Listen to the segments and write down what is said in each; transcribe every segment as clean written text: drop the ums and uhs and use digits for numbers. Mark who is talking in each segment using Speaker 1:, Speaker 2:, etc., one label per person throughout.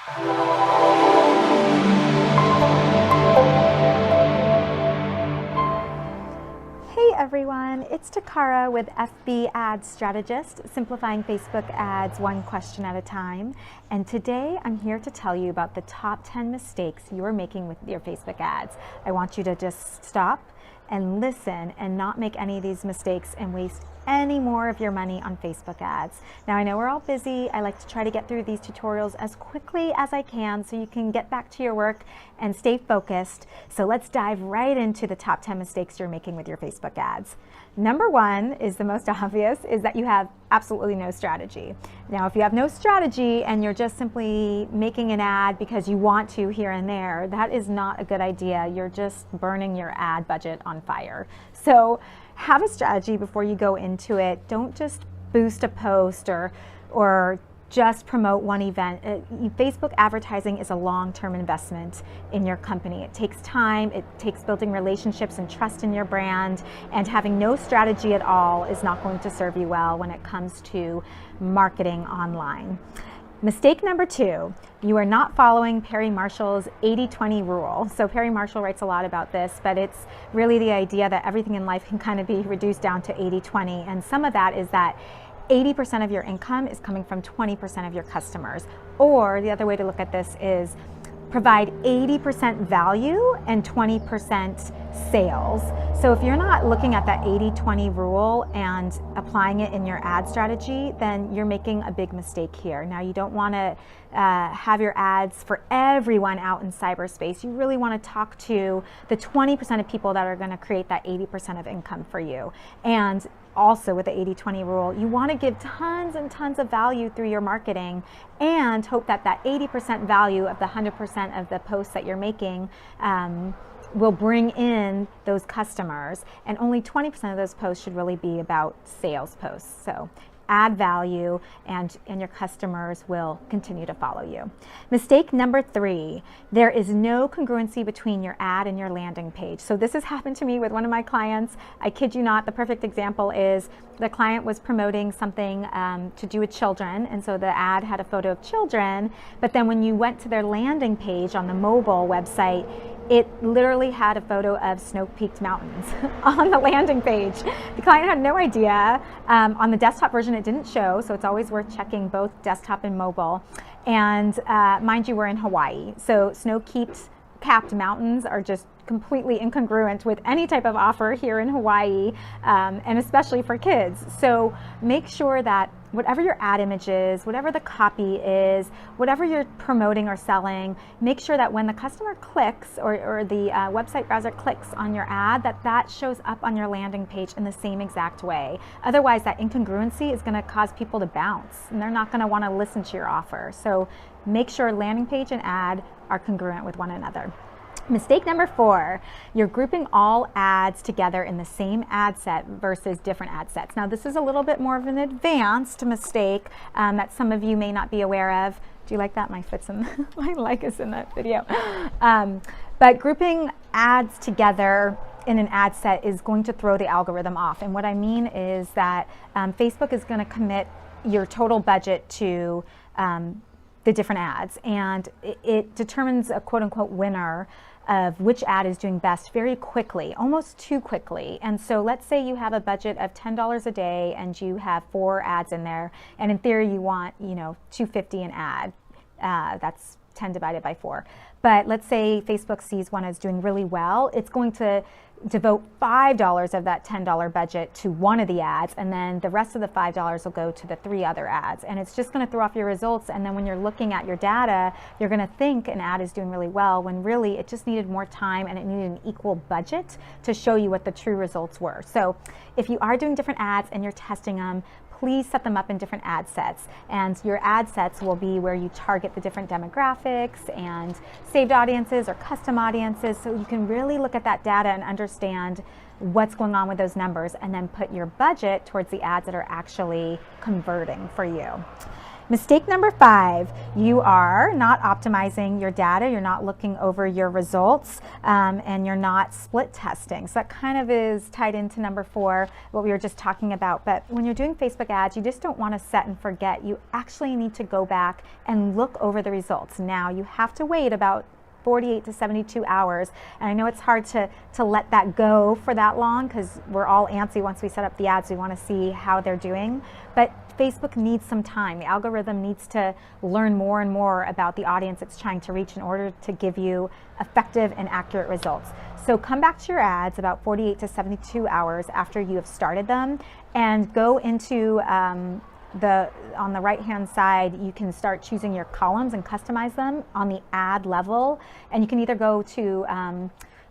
Speaker 1: Hey everyone, it's Toccara with FB Ad Strategist, simplifying Facebook ads one question at a time. And today I'm here to tell you about the top 10 mistakes you're making with your Facebook ads. I want you to just stop and listen and not make any of these mistakes and waste any more of your money on Facebook ads. Now I know we're all busy. I like to try to get through these tutorials as quickly as I can so you can get back to your work and stay focused. So let's dive right into the top 10 mistakes you're making with your Facebook ads. Number one is the most obvious, is that you have absolutely no strategy. Now, if you have no strategy and you're just simply making an ad because you want to here and there, that is not a good idea. You're just burning your ad budget on fire. So have a strategy before you go into it. Don't just boost a post or just promote one event. Facebook advertising is a long-term investment in your company. It takes time, it takes building relationships and trust in your brand, and having no strategy at all is not going to serve you well when it comes to marketing online. Mistake number two, you are not following Perry Marshall's 80-20 rule. So Perry Marshall writes a lot about this, but it's really the idea that everything in life can kind of be reduced down to 80-20. And some of that is that 80% of your income is coming from 20% of your customers. Or the other way to look at this is provide 80% value and 20% sales. So if you're not looking at that 80-20 rule and applying it in your ad strategy, then you're making a big mistake here. Now, you don't want to have your ads for everyone out in cyberspace. You really want to talk to the 20% of people that are going to create that 80% of income for you. And also with the 80-20 rule, you want to give tons and tons of value through your marketing and hope that that 80% value of the 100% of the posts that you're making will bring in those customers, and only 20% of those posts should really be about sales posts. So add value and your customers will continue to follow you. Mistake number three, there is no congruency between your ad and your landing page. So this has happened to me with one of my clients. I kid you not, the perfect example is the client was promoting something to do with children, and so the ad had a photo of children, but then when you went to their landing page on the mobile website, it literally had a photo of snow-peaked mountains on the landing page. The client had no idea. On the desktop version, it didn't show, so it's always worth checking both desktop and mobile. And mind you, we're in Hawaii, so snow-capped mountains are just completely incongruent with any type of offer here in Hawaii, and especially for kids. So make sure that whatever your ad image is, whatever the copy is, whatever you're promoting or selling, make sure that when the customer clicks or the website browser clicks on your ad, that shows up on your landing page in the same exact way. Otherwise, that incongruency is going to cause people to bounce, and they're not going to want to listen to your offer. So make sure landing page and ad are congruent with one another. Mistake number four, you're grouping all ads together in the same ad set versus different ad sets. Now, this is a little bit more of an advanced mistake that some of you may not be aware of. Do you like that? My foot's in, my like is in that video. But grouping ads together in an ad set is going to throw the algorithm off. And what I mean is that Facebook is going to commit your total budget to the different ads, and it determines a quote-unquote winner of which ad is doing best very quickly, almost too quickly. And so let's say you have a budget of $10 a day and you have 4 ads in there, and in theory you want, $2.50 an ad. That's 10 divided by 4. But let's say Facebook sees one as doing really well. It's going to devote $5 of that $10 budget to one of the ads, and then the rest of the $5 will go to the 3 other ads. And it's just going to throw off your results, and then when you're looking at your data, you're going to think an ad is doing really well, when really it just needed more time and it needed an equal budget to show you what the true results were. So if you are doing different ads and you're testing them, please set them up in different ad sets, and your ad sets will be where you target the different demographics and saved audiences or custom audiences, so you can really look at that data and understand what's going on with those numbers, and then put your budget towards the ads that are actually converting for you. Mistake number 5, you are not optimizing your data, you're not looking over your results, and you're not split testing. So that kind of is tied into number 4, what we were just talking about. But when you're doing Facebook ads, you just don't want to set and forget. You actually need to go back and look over the results. Now, you have to wait about 48 to 72 hours. And I know it's hard to let that go for that long because we're all antsy once we set up the ads. We want to see how they're doing. But Facebook needs some time. The algorithm needs to learn more and more about the audience it's trying to reach in order to give you effective and accurate results. So come back to your ads about 48 to 72 hours after you have started them and go into on the right hand side, you can start choosing your columns and customize them on the ad level, and you can either go to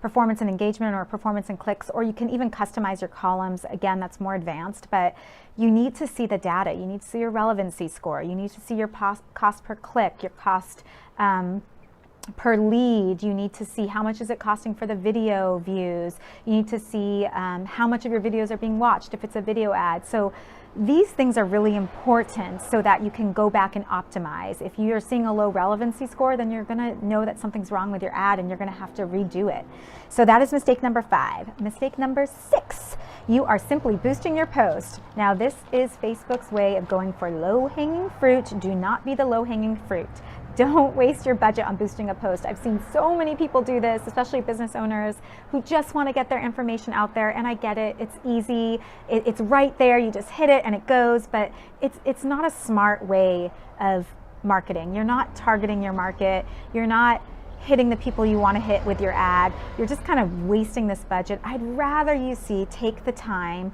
Speaker 1: performance and engagement or performance and clicks, or you can even customize your columns. Again, that's more advanced, but you need to see the data. You need to see your relevancy score. You need to see your cost per click, your cost per lead. You need to see how much is it costing for the video views. You need to see how much of your videos are being watched if it's a video ad. So these things are really important so that you can go back and optimize. If you're seeing a low relevancy score, then you're going to know that something's wrong with your ad and you're going to have to redo it. So that is mistake number 5. Mistake number 6, you are simply boosting your post. Now this is Facebook's way of going for low-hanging fruit. Do not be the low-hanging fruit. Don't waste your budget on boosting a post. I've seen so many people do this, especially business owners who just want to get their information out there, and I get it. It's easy. It's right there. You just hit it and it goes, but it's not a smart way of marketing. You're not targeting your market. You're not hitting the people you want to hit with your ad. You're just kind of wasting this budget. I'd rather you take the time,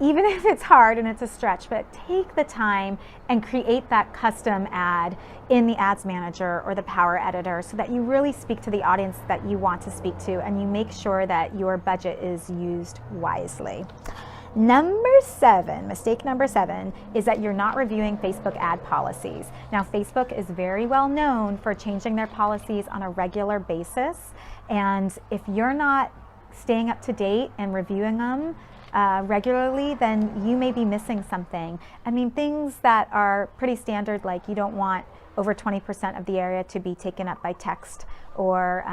Speaker 1: even if it's hard and it's a stretch, but take the time and create that custom ad in the Ads Manager or the Power Editor so that you really speak to the audience that you want to speak to and you make sure that your budget is used wisely. Mistake number 7 is that you're not reviewing Facebook ad policies. Now, Facebook is very well known for changing their policies on a regular basis, and if you're not staying up to date and reviewing them regularly, then you may be missing something. I mean, things that are pretty standard, like you don't want over 20% of the area to be taken up by text, or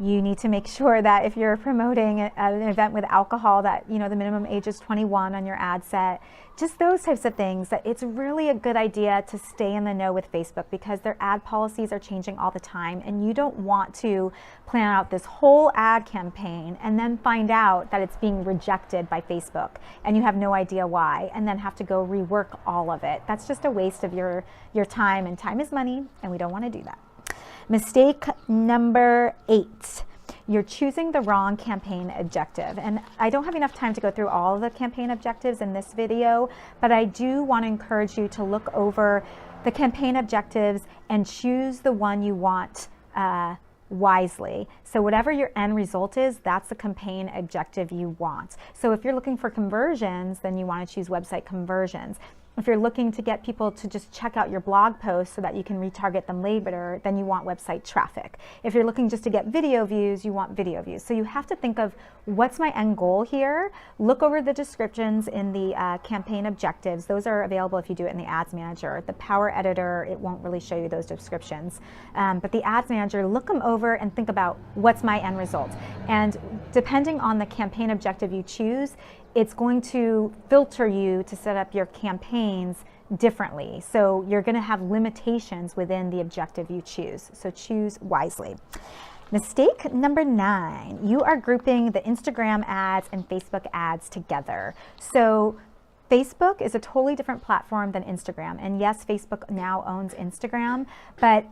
Speaker 1: you need to make sure that if you're promoting an event with alcohol that, you know, the minimum age is 21 on your ad set. Just those types of things, that it's really a good idea to stay in the know with Facebook because their ad policies are changing all the time, and you don't want to plan out this whole ad campaign and then find out that it's being rejected by Facebook and you have no idea why, and then have to go rework all of it. That's just a waste of your time, and time is money, and we don't want to do that. Mistake number 8, you're choosing the wrong campaign objective. And I don't have enough time to go through all of the campaign objectives in this video, but I do want to encourage you to look over the campaign objectives and choose the one you want wisely. So whatever your end result is, that's the campaign objective you want. So if you're looking for conversions, then you want to choose website conversions. If you're looking to get people to just check out your blog posts so that you can retarget them later, then you want website traffic. If you're looking just to get video views, you want video views. So you have to think of, what's my end goal here? Look over the descriptions in the campaign objectives. Those are available if you do it in the Ads Manager. The Power Editor, it won't really show you those descriptions. But the Ads Manager, look them over and think about, what's my end result? And depending on the campaign objective you choose, it's going to filter you to set up your campaigns differently. So you're going to have limitations within the objective you choose. So choose wisely. Mistake number 9, you are grouping the Instagram ads and Facebook ads together. So Facebook is a totally different platform than Instagram. And yes, Facebook now owns Instagram, but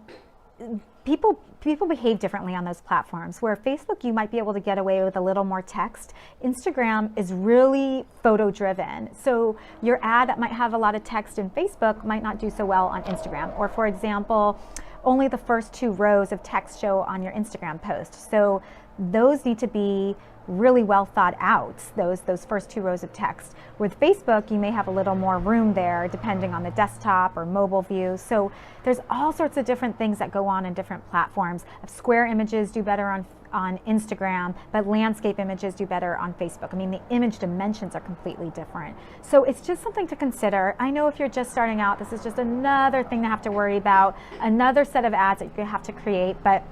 Speaker 1: people behave differently on those platforms. Where Facebook, you might be able to get away with a little more text. Instagram is really photo driven. So your ad that might have a lot of text in Facebook might not do so well on Instagram. Or for example, only the first 2 rows of text show on your Instagram post. So those need to be really well thought out, those first 2 rows of text. With Facebook, you may have a little more room there depending on the desktop or mobile view. So there's all sorts of different things that go on in different platforms. Square images do better on Instagram, but landscape images do better on Facebook. I mean, the image dimensions are completely different. So it's just something to consider. I know if you're just starting out, this is just another thing to have to worry about, another set of ads that you have to create, but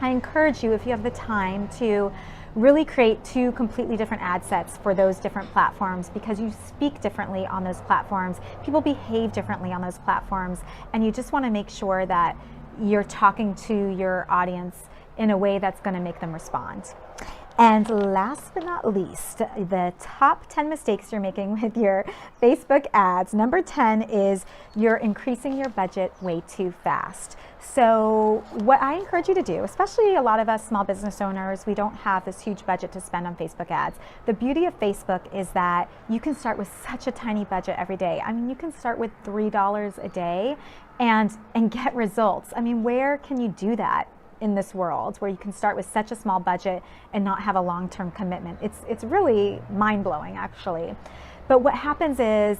Speaker 1: I encourage you, if you have the time, to really create 2 completely different ad sets for those different platforms, because you speak differently on those platforms, people behave differently on those platforms, and you just want to make sure that you're talking to your audience in a way that's going to make them respond. And last but not least, the top 10 mistakes you're making with your Facebook ads. Number 10 is you're increasing your budget way too fast. So what I encourage you to do, especially a lot of us small business owners, we don't have this huge budget to spend on Facebook ads. The beauty of Facebook is that you can start with such a tiny budget every day. I mean, you can start with $3 a day and get results. I mean, where can you do that in this world where you can start with such a small budget and not have a long-term commitment? It's really mind-blowing, actually. But what happens is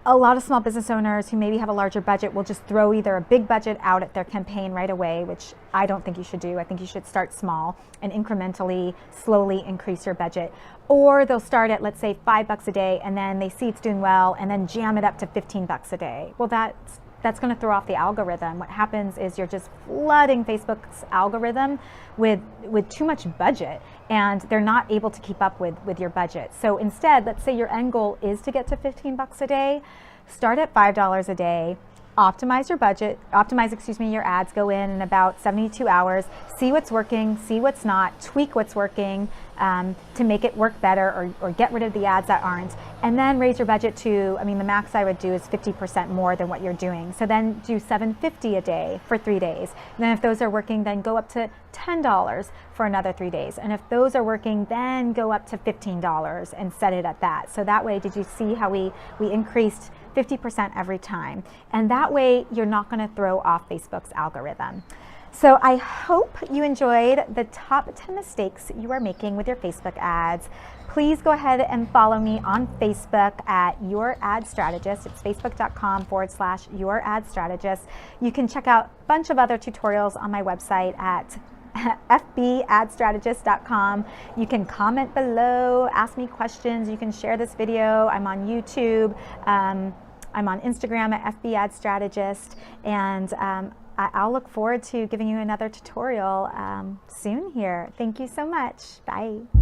Speaker 1: a lot of small business owners who maybe have a larger budget will just throw either a big budget out at their campaign right away, which I don't think you should do. I think you should start small and incrementally, slowly increase your budget. Or they'll start at, let's say, $5 a day, and then they see it's doing well, and then jam it up to $15 a day. Well, that's going to throw off the algorithm. What happens is you're just flooding Facebook's algorithm with too much budget, and they're not able to keep up with your budget. So instead, let's say your end goal is to get to $15 a day, start at $5 a day, optimize your budget, your ads, go in about 72 hours, see what's working, see what's not, tweak what's working to make it work better, or get rid of the ads that aren't, and then raise your budget to, I mean, the max I would do is 50% more than what you're doing. So then do $7.50 a day for 3 days. And then if those are working, then go up to $10 for another 3 days. And if those are working, then go up to $15 and set it at that. So that way, did you see how we increased 50% every time? And that way, you're not going to throw off Facebook's algorithm. So I hope you enjoyed the top 10 mistakes you are making with your Facebook ads. Please go ahead and follow me on Facebook at Your Ad Strategist. It's facebook.com/Your Ad Strategist. You can check out a bunch of other tutorials on my website at fbadstrategist.com. You can comment below, ask me questions. You can share this video. I'm on YouTube. I'm on Instagram at fbadstrategist. And I'll look forward to giving you another tutorial soon here. Thank you so much. Bye.